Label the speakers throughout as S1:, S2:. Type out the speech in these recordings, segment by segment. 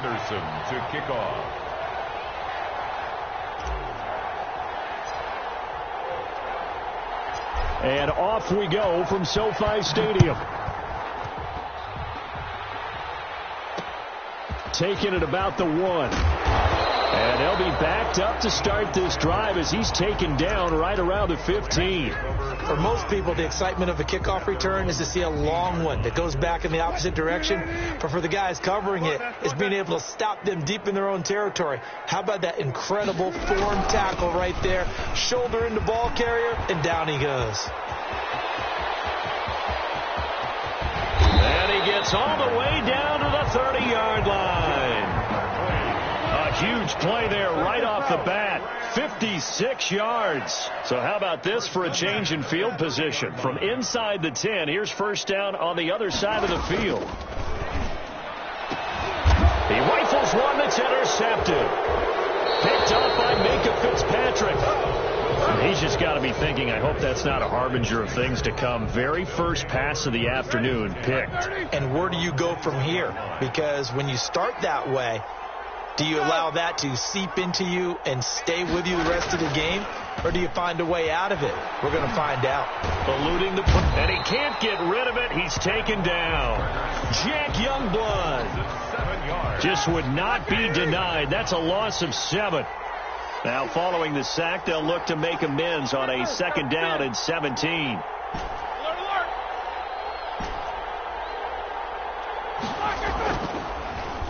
S1: Anderson to kick off.
S2: And off we go from SoFi Stadium. Taking it about the 1. And they'll be backed up to start this drive as he's taken down right around the 15.
S3: For most people, the excitement of a kickoff return is to see a long one that goes back in the opposite direction. But for the guys covering it, it's being able to stop them deep in their own territory. How about that incredible form tackle right there? Shoulder into ball carrier, and down he goes.
S2: And he gets all the way down to the 30-yard line. A huge play there right off the bat. 56 yards. So how about this for a change in field position? From inside the 10, here's first down on the other side of the field. He rifles one that's intercepted. Picked up by Minka Fitzpatrick. And he's just got to be thinking, I hope that's not a harbinger of things to come. Very first pass of the afternoon picked.
S3: And where do you go from here? Because when you start that way, do you allow that to seep into you and stay with you the rest of the game? Or do you find a way out of it? We're going to find out.
S2: Eluding the punt, and he can't get rid of it. He's taken down. Jack Youngblood just would not be denied. That's a loss of 7. Now following the sack, they'll look to make amends on a second down and 17.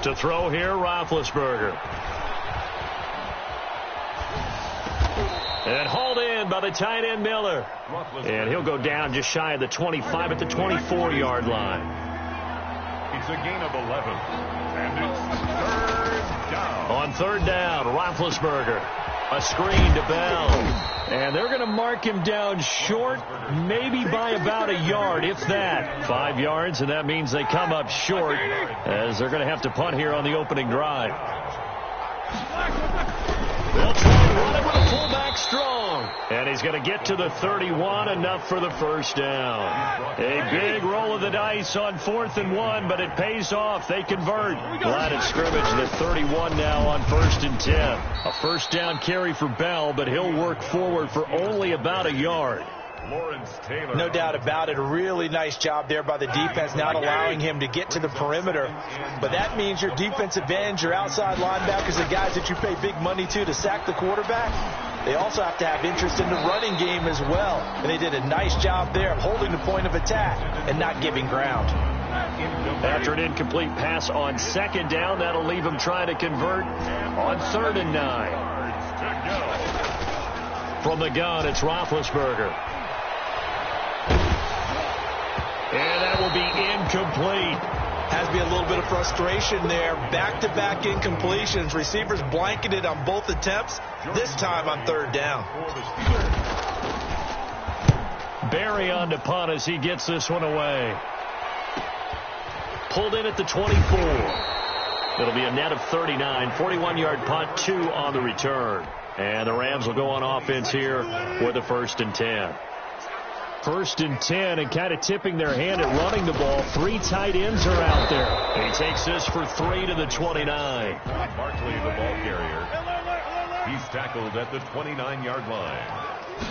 S2: To throw here, Roethlisberger. And hauled in by the tight end Miller. And he'll go down just shy of the 25 at the 24-yard line.
S1: It's a gain of 11. And it's third down.
S2: On third down, Roethlisberger. A screen to Bell. And they're going to mark him down short, maybe by about a yard, if that. 5 yards, and that means they come up short as they're going to have to punt here on the opening drive. They'll try and run it with a fullback strong. And he's going to get to the 31, enough for the first down. A big roll of the dice on 4th and 1, but it pays off. They convert. Line of scrimmage, the 31 now on 1st and 10. A first down carry for Bell, but he'll work forward for only about a yard.
S3: No doubt about it. A really nice job there by the defense, not allowing him to get to the perimeter. But that means your defensive ends, your outside linebackers, the guys that you pay big money to sack the quarterback, they also have to have interest in the running game as well. And they did a nice job there of holding the point of attack and not giving ground.
S2: After an incomplete pass on second down, that'll leave him trying to convert on 3rd and 9. From the gun, it's Roethlisberger. And that will be incomplete.
S3: Has to be a little bit of frustration there. Back-to-back incompletions. Receivers blanketed on both attempts, this time on 3rd down.
S2: Barry on to punt as he gets this one away. Pulled in at the 24. It'll be a net of 39. 41-yard punt, 2 on the return. And the Rams will go on offense here with a 1st and 10. 1st and 10, and kind of tipping their hand at running the ball. 3 tight ends are out there. He takes this for 3 to the 29.
S1: Barkley, the ball carrier. He's tackled at the 29-yard line.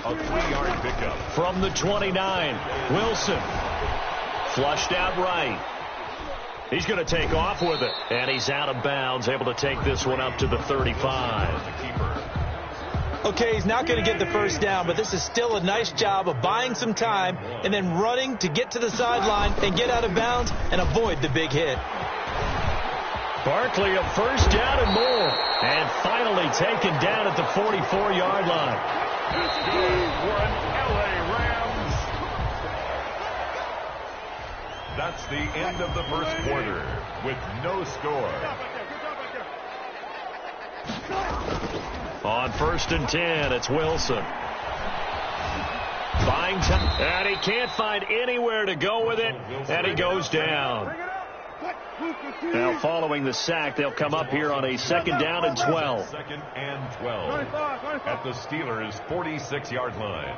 S1: A 3-yard pickup.
S2: From the 29, Wilson. Flushed out right. He's going to take off with it. And he's out of bounds, able to take this one up to the 35.
S3: Okay, he's not going to get the first down, but this is still a nice job of buying some time and then running to get to the sideline and get out of bounds and avoid the big hit.
S2: Barkley a first down and more. And finally taken down at the 44-yard line.
S1: It's good for an LA Rams. That's the end of the first quarter with no score.
S2: On 1st and 10, it's Wilson. Buying time, and he can't find anywhere to go with it, and he goes down. Now following the sack, they'll come up here on a 2nd down and 12.
S1: 2nd and 12 at the Steelers' 46-yard line.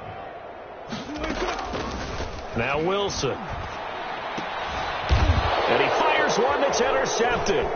S2: Now Wilson. And he fires Here's one that's intercepted.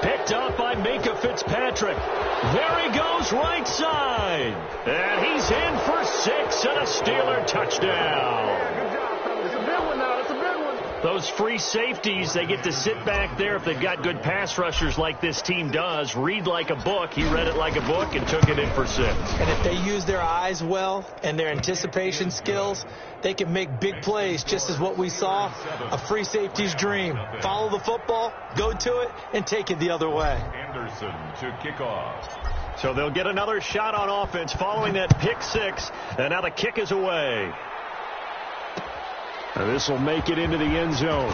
S2: Picked up by Minka Fitzpatrick. There he goes, right side. And he's in for 6 and a Steeler touchdown.
S4: Good job, fellas. It's a big one now. It's a big one.
S2: Those free safeties, they get to sit back there if they've got good pass rushers like this team does. Read like a book. He read it like a book and took it in for 6.
S3: And if they use their eyes well and their anticipation skills, they can make big plays, just as what we saw, a free safety's dream. Follow the football, go to it, and take it the other way.
S1: Anderson to kick off.
S2: So they'll get another shot on offense following that pick 6, and now the kick is away. And this will make it into the end zone.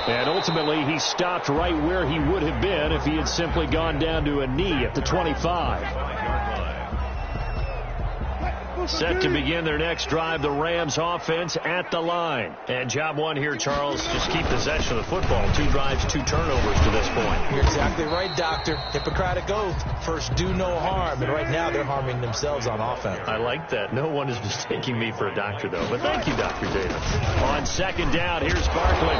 S2: And ultimately, he stopped right where he would have been if he had simply gone down to a knee at the 25. Set to begin their next drive, the Rams offense at the line. And job one here, Charles, just keep possession of the football. 2 drives, 2 turnovers to this point.
S3: You're exactly right, Doctor. Hippocratic oath. First, do no harm. And right now, they're harming themselves on offense.
S2: I like that. No one is mistaking me for a doctor, though. But thank you, Dr. Davis. On second down, here's Barkley.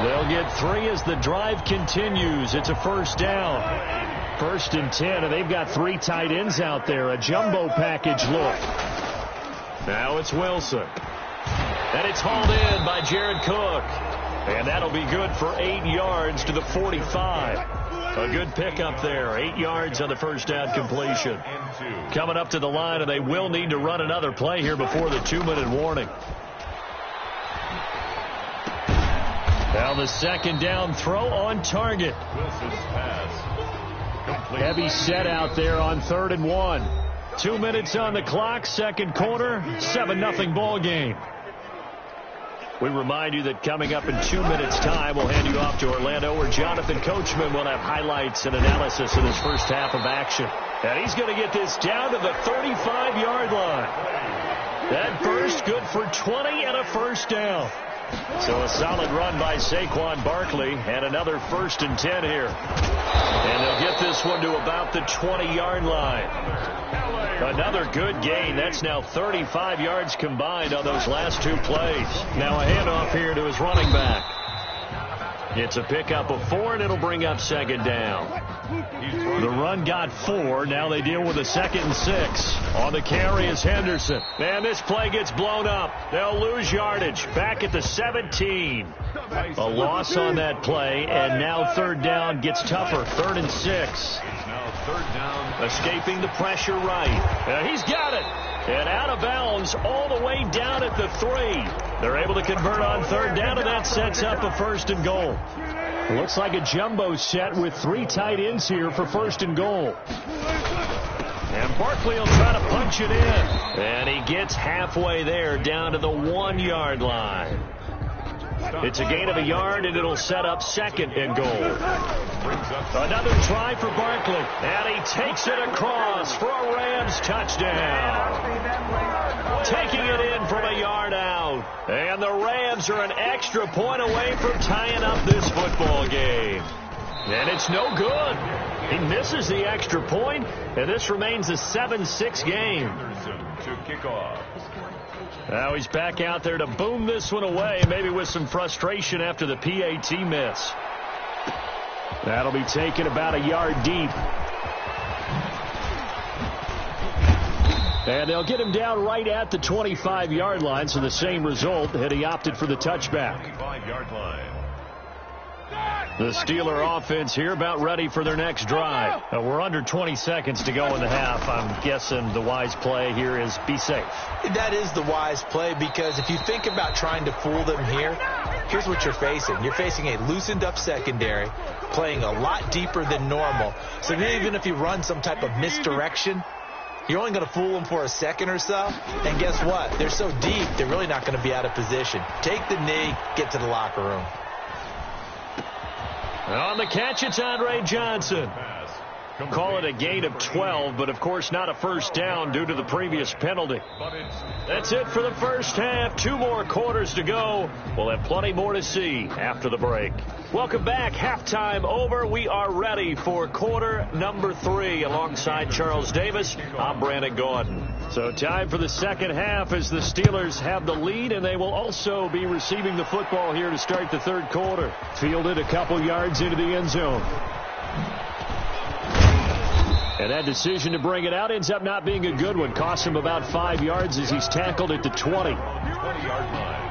S2: They'll get 3 as the drive continues. It's a first down. 1st and 10, and they've got 3 tight ends out there. A jumbo package look. Now it's Wilson. And it's hauled in by Jared Cook. And that'll be good for 8 yards to the 45. A good pickup there. 8 yards on the first down completion. Coming up to the line, and they will need to run another play here before the 2-minute warning. Now the second down throw on target.
S1: Wilson's pass.
S2: Heavy set out there on 3rd and 1. 2 minutes on the clock, second quarter, 7-0 ball game. We remind you that coming up in 2 minutes' time, we'll hand you off to Orlando, where Jonathan Coachman will have highlights and analysis of his first half of action. And he's going to get this down to the 35-yard line. That burst good for 20 and a first down. So a solid run by Saquon Barkley, and another 1st and 10 here. And they'll get this one to about the 20-yard line. Another good gain. That's now 35 yards combined on those last 2 plays. Now a handoff here to his running back. It's a pickup of 4, and it'll bring up second down. The run got 4. Now they deal with a 2nd and 6. On the carry is Henderson. And this play gets blown up. They'll lose yardage. Back at the 17. A loss on that play, and now 3rd down gets tougher. 3rd and 6.
S1: It's now 3rd down.
S2: Escaping the pressure right. He's got it. And out of bounds all the way down at the 3. They're able to convert on 3rd down, and that sets up a 1st and goal. Looks like a jumbo set with 3 tight ends here for 1st and goal. And Barkley will try to punch it in. And he gets halfway there, down to the 1-yard line. It's a gain of a yard, and it'll set up 2nd and goal. Another try for Barkley. And he takes it across for a Rams touchdown. Taking it in from a yard out. And the Rams are an extra point away from tying up this football game. And it's no good. He misses the extra point, and this remains a 7-6 game.
S1: To kick off.
S2: Now he's back out there to boom this one away, maybe with some frustration after the PAT miss. That'll be taken about a yard deep. And they'll get him down right at the 25-yard line, so the same result, and he opted for the touchback.
S1: 25-yard line.
S2: The Steeler offense here about ready for their next drive. We're under 20 seconds to go in the half. I'm guessing the wise play here is be safe.
S3: That is the wise play, because if you think about trying to fool them here, here's what you're facing. You're facing a loosened up secondary, playing a lot deeper than normal. So even if you run some type of misdirection, you're only going to fool them for a second or so. And guess what? They're so deep, they're really not going to be out of position. Take the knee, get to the locker room.
S2: On the catch, it's Andre Johnson. Call it a gain of 12, but of course not a first down due to the previous penalty. That's it for the first half. 2 more quarters to go. We'll have plenty more to see after the break. Welcome back. Halftime over. We are ready for quarter number 3. Alongside Charles Davis, I'm Brandon Gordon. So time for the second half as the Steelers have the lead, and they will also be receiving the football here to start the third quarter. Fielded a couple yards into the end zone. And that decision to bring it out ends up not being a good one. Costs him about 5 yards as he's tackled at the 20.
S1: 20-yard line.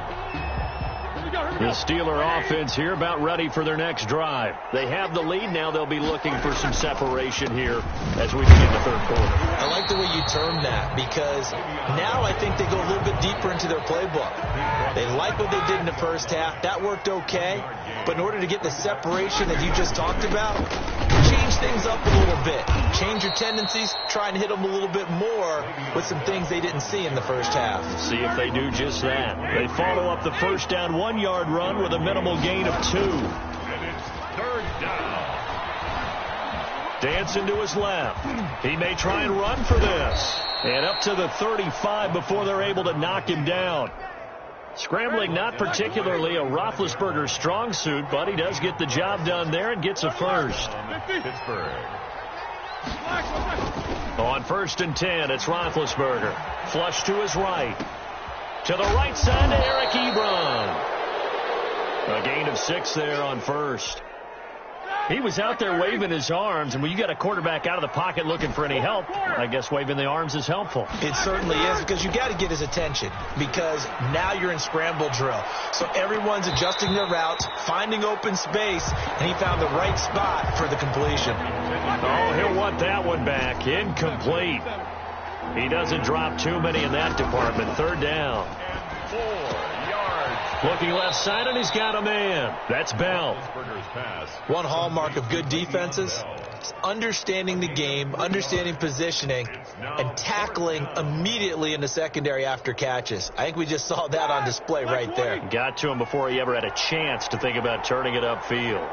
S2: The Steeler offense here about ready for their next drive. They have the lead. Now they'll be looking for some separation here as we begin the third quarter.
S3: I like the way you term that, because now I think they go a little bit deeper into their playbook. They like what they did in the first half. That worked okay. But in order to get the separation that you just talked about, change things up a little bit. Change your tendencies. Try and hit them a little bit more with some things they didn't see in the first half.
S2: See if they do just that. They follow up the first down 1-yard run with a minimal gain of 2.
S1: And it's third down.
S2: Dancing to his left. He may try and run for this. And up to the 35 before they're able to knock him down. Scrambling not particularly a Roethlisberger strong suit, but he does get the job done there and gets a first.
S1: Pittsburgh.
S2: On 1st and 10, it's Roethlisberger. Flush to his right. To the right side to Eric Ebron. A gain of 6 there on first. He was out there waving his arms, and when you got a quarterback out of the pocket looking for any help, I guess waving the arms is helpful.
S3: It certainly is, because you got to get his attention, because now you're in scramble drill. So everyone's adjusting their routes, finding open space, and he found the right spot for the completion.
S2: Oh, he'll want that one back. Incomplete. He doesn't drop too many in that department. Third down.
S1: 4 yards.
S2: Looking left side, and he's got a man. That's Bell.
S3: One hallmark of good defenses is understanding the game, understanding positioning, and tackling immediately in the secondary after catches. I think we just saw that on display right there.
S2: Got to him before he ever had a chance to think about turning it upfield.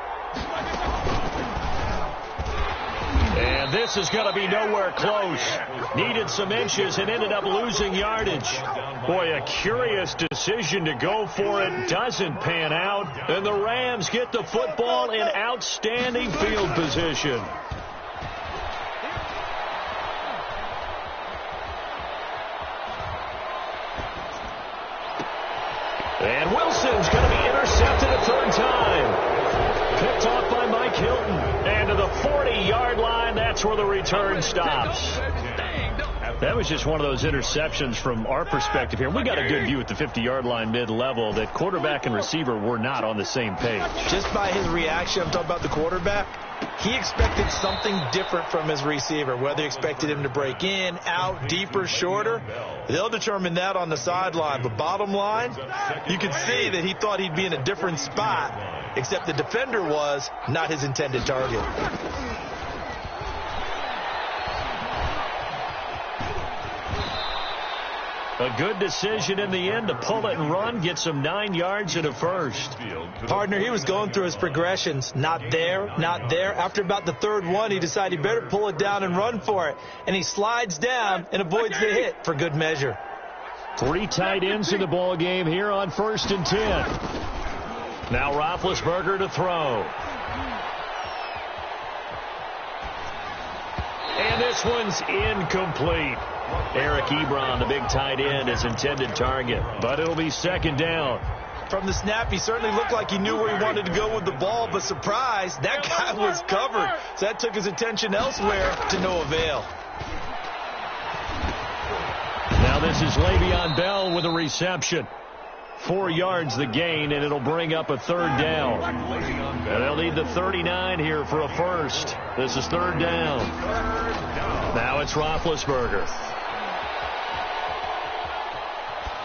S2: And this is going to be nowhere close. Needed some inches and ended up losing yardage. Boy, a curious decision to go for it. Doesn't pan out. And the Rams get the football in outstanding field position. And Wilson's going to be intercepted a third time. Picked off by Mike Hilton. And to the 40-yard line, that's where the return stops. That was just one of those interceptions from our perspective here. We got a good view at the 50-yard line mid-level that quarterback and receiver were not on the same page.
S3: Just by his reaction, I'm talking about the quarterback, he expected something different from his receiver, whether he expected him to break in, out, deeper, shorter. They'll determine that on the sideline. But bottom line, you can see that he thought he'd be in a different spot, except the defender was not his intended target.
S2: A good decision in the end to pull it and run, get some 9 yards and a first.
S3: Partner, he was going through his progressions. Not there, not there. After about the third one, he decided he better pull it down and run for it. And he slides down and avoids the hit for good measure.
S2: 3 tight ends in the ball game here on 1st and 10. Now Roethlisberger to throw. And this one's incomplete. Eric Ebron, the big tight end, is intended target, but it'll be second down.
S3: From the snap, he certainly looked like he knew where he wanted to go with the ball, but surprise, that guy was covered. So that took his attention elsewhere to no avail.
S2: Now this is Le'Veon Bell with a reception. 4 yards the gain, and it'll bring up a third down. And they'll need the 39 here for a first. This is third down. Now it's Roethlisberger.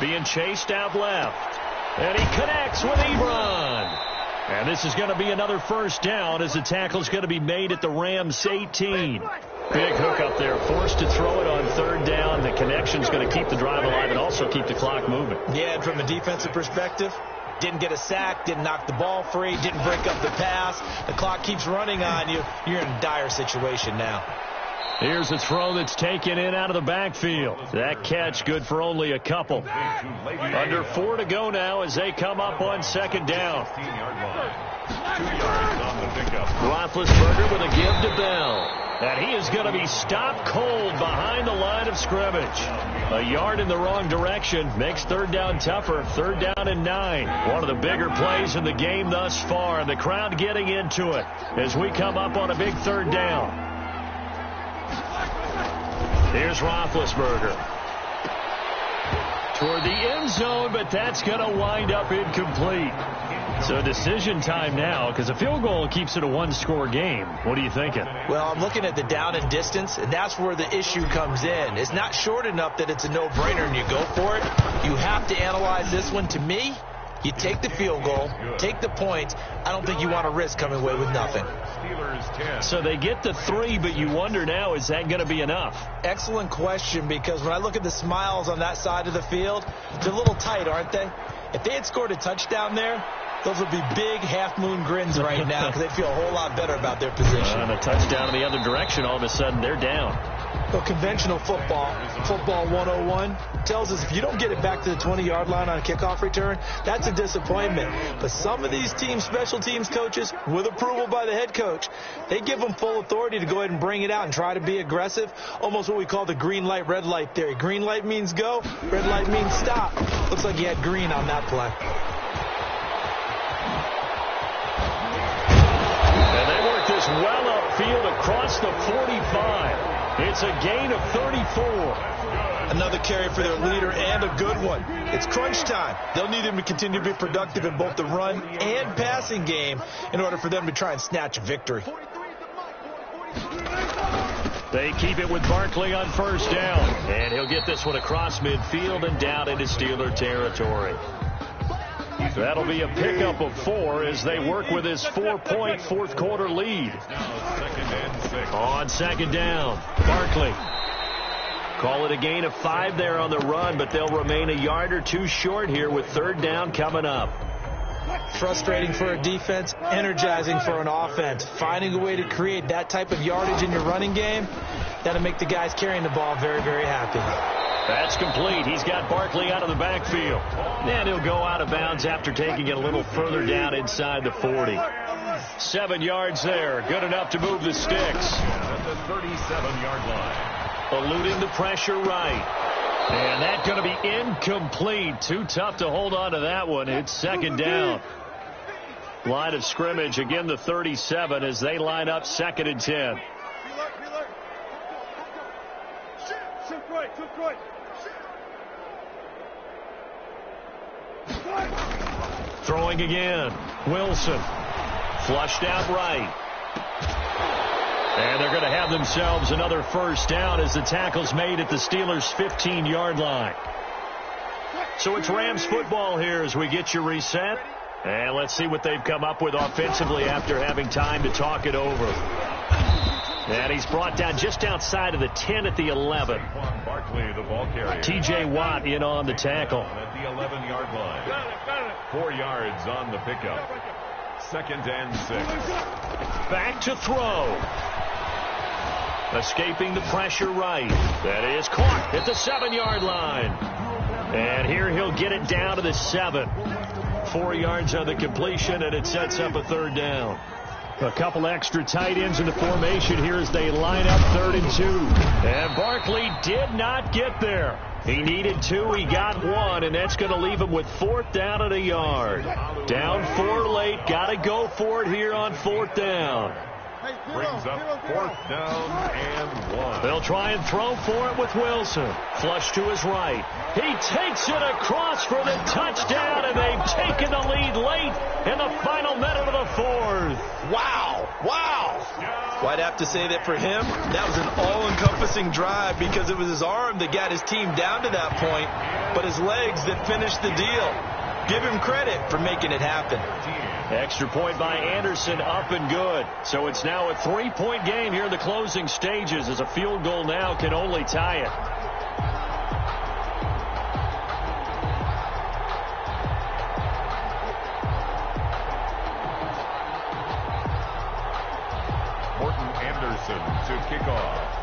S2: Being chased out left. And he connects with Ebron. And this is going to be another first down as the tackle's going to be made at the Rams 18. Big hook up there, forced to throw it on third down. The connection's going to keep the drive alive and also keep the clock moving.
S3: Yeah, and from a defensive perspective, didn't get a sack, didn't knock the ball free, didn't break up the pass. The clock keeps running on you. You're in a dire situation now.
S2: Here's a throw that's taken in out of the backfield. That catch good for only a couple. Under 4 to go now as they come up on second down.
S1: 2 yards on the pickup.
S2: Roethlisberger with a give to Bell. And he is going to be stopped cold behind the line of scrimmage. A yard in the wrong direction makes third down tougher. Third down and 9. One of the bigger plays in the game thus far. And the crowd getting into it as we come up on a big third down. Here's Roethlisberger. Toward the end zone, but that's going to wind up incomplete. So decision time now, because a field goal keeps it a one-score game. What are you thinking?
S3: Well, I'm looking at the down and distance, and that's where the issue comes in. It's not short enough that it's a no-brainer and you go for it. You have to analyze this one. To me, you take the field goal, take the point. I don't think you want to risk coming away with nothing.
S2: So they get the 3, but you wonder now, is that going to be enough?
S3: Excellent question, because when I look at the smiles on that side of the field, they're a little tight, aren't they? If they had scored a touchdown there, those would be big half-moon grins right now because they'd feel a whole lot better about their position.
S2: And a touchdown in the other direction, all of a sudden they're down.
S3: Well, conventional football 101, tells us if you don't get it back to the 20-yard line on a kickoff return, that's a disappointment. But some of these team special teams coaches, with approval by the head coach, they give them full authority to go ahead and bring it out and try to be aggressive, almost what we call the green light, red light theory. Green light means go, red light means stop. Looks like he had green on that play.
S2: And they work this well upfield across the 45. It's a gain of 34.
S3: Another carry for their leader and a good one. It's crunch time. They'll need him to continue to be productive in both the run and passing game in order for them to try and snatch a victory.
S2: They keep it with Barkley on first down. And he'll get this one across midfield and down into Steeler territory. That'll be a pickup of 4 as they work with his 4-point fourth-quarter lead. On second down, Barkley. Call it a gain of 5 there on the run, but they'll remain a yard or 2 short here with third down coming up.
S3: Frustrating for a defense, energizing for an offense. Finding a way to create that type of yardage in your running game, that'll make the guys carrying the ball very, very happy.
S2: That's complete. He's got Barkley out of the backfield. And he'll go out of bounds after taking it a little further down inside the 40. 7 yards there. Good enough to move the sticks.
S1: At the 37-yard line.
S2: Eluding the pressure right. And that's going to be incomplete. Too tough to hold on to that one. It's second down. Line of scrimmage, again the 37 as they line up second and 10. Throwing again. Wilson. Flushed out right. And they're going to have themselves another first down as the tackle's made at the Steelers' 15-yard line. So it's Rams football here as we get you reset. And let's see what they've come up with offensively after having time to talk it over. And he's brought down just outside of the 10 at the 11.
S1: Barkley, the ball carrier.
S2: T.J. Watt in on the tackle.
S1: At the 11-yard line. 4 yards on the pickup. Second and 6.
S2: Back to throw. Escaping the pressure right. That is caught at the 7-yard line. And here he'll get it down to the 7. 4 yards on the completion, and it sets up a third down. A couple extra tight ends in the formation here as they line up 3rd and 2. And Barkley did not get there. He needed 2, he got 1, and that's going to leave him with 4th down at a yard. Down 4 late, got to go for it here on 4th down.
S1: Brings up 4th down and 1.
S2: They'll try and throw for it with Wilson. Flush to his right. He takes it across for the touchdown, and they've taken the lead late in the final minute of the 4th.
S3: Wow. Well, I'd have to say that for him, that was an all-encompassing drive because it was his arm that got his team down to that point, but his legs that finished the deal. Give him credit for making it happen.
S2: Extra point by Anderson, up and good. So it's now a 3-point game here in the closing stages as a field goal now can only tie it.
S1: Morton Anderson to kick off.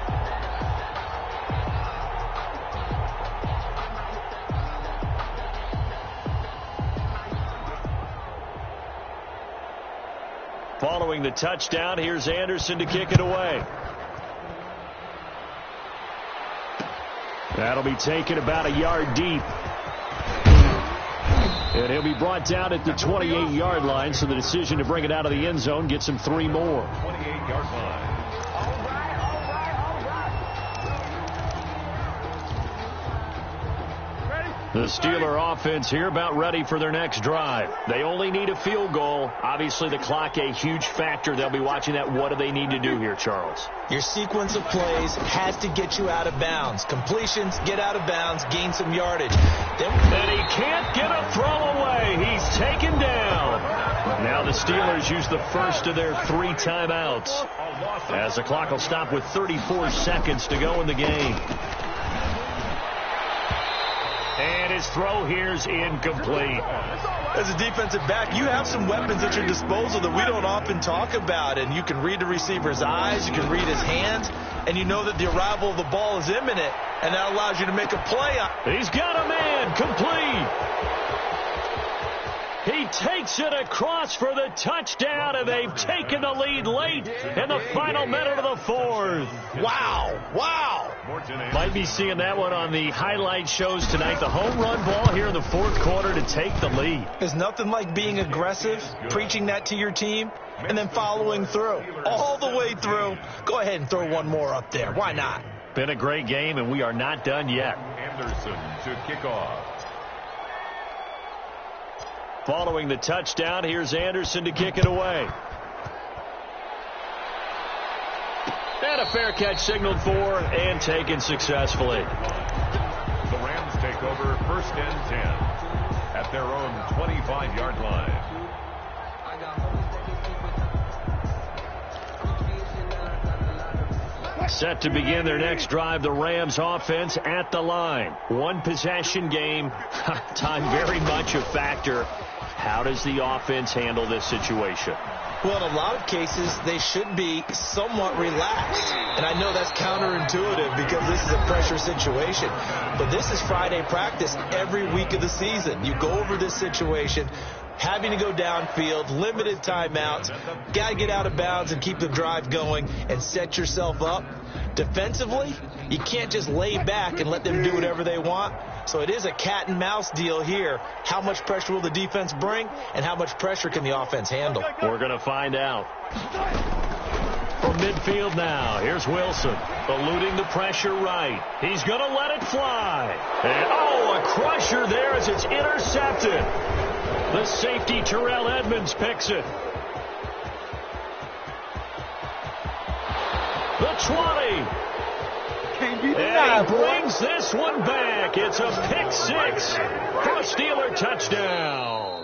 S2: Following the touchdown, here's Anderson to kick it away. That'll be taken about a yard deep. And he'll be brought down at the 28-yard line, so the decision to bring it out of the end zone gets him 3 more.
S1: 28-yard line.
S2: The Steeler offense here about ready for their next drive. They only need a field goal. Obviously, the clock a huge factor. They'll be watching that. What do they need to do here, Charles?
S3: Your sequence of plays has to get you out of bounds. Completions, get out of bounds, gain some yardage.
S2: And he can't get a throw away. He's taken down. Now the Steelers use the first of their 3 timeouts, as the clock will stop with 34 seconds to go in the game. And his throw here's incomplete.
S3: As a defensive back, you have some weapons at your disposal that we don't often talk about. And you can read the receiver's eyes, you can read his hands, and you know that the arrival of the ball is imminent. And that allows you to make a play.
S2: He's got a man, complete. He takes it across for the touchdown, and they've taken the lead late in the final minute of the 4th.
S3: Wow, wow.
S2: Might be seeing that one on the highlight shows tonight. The home run ball here in the 4th quarter to take the lead.
S3: There's nothing like being aggressive, preaching that to your team, and then following through. All the way through. Go ahead and throw one more up there. Why not?
S2: Been a great game, and we are not done yet.
S1: Anderson to kick off.
S2: Following the touchdown, here's Anderson to kick it away. And a fair catch signaled for and taken successfully.
S1: The Rams take over 1st and 10 at their own 25-yard line.
S2: Set to begin their next drive, the Rams offense at the line. 1 possession game. Time very much a factor. How does the offense handle this situation?
S3: Well, in a lot of cases, they should be somewhat relaxed. And I know that's counterintuitive because this is a pressure situation. But this is Friday practice every week of the season. You go over this situation, having to go downfield, limited timeouts, got to get out of bounds and keep the drive going and set yourself up. Defensively, you can't just lay back and let them do whatever they want. So it is a cat and mouse deal here. How much pressure will the defense bring, and how much pressure can the offense handle?
S2: We're going to find out. From midfield now, here's Wilson, eluding the pressure right. He's going to let it fly. And, a crusher there as it's intercepted. The safety, Terrell Edmonds, picks it. The 20. And he brings this one back. It's a pick 6 for a Steeler touchdown.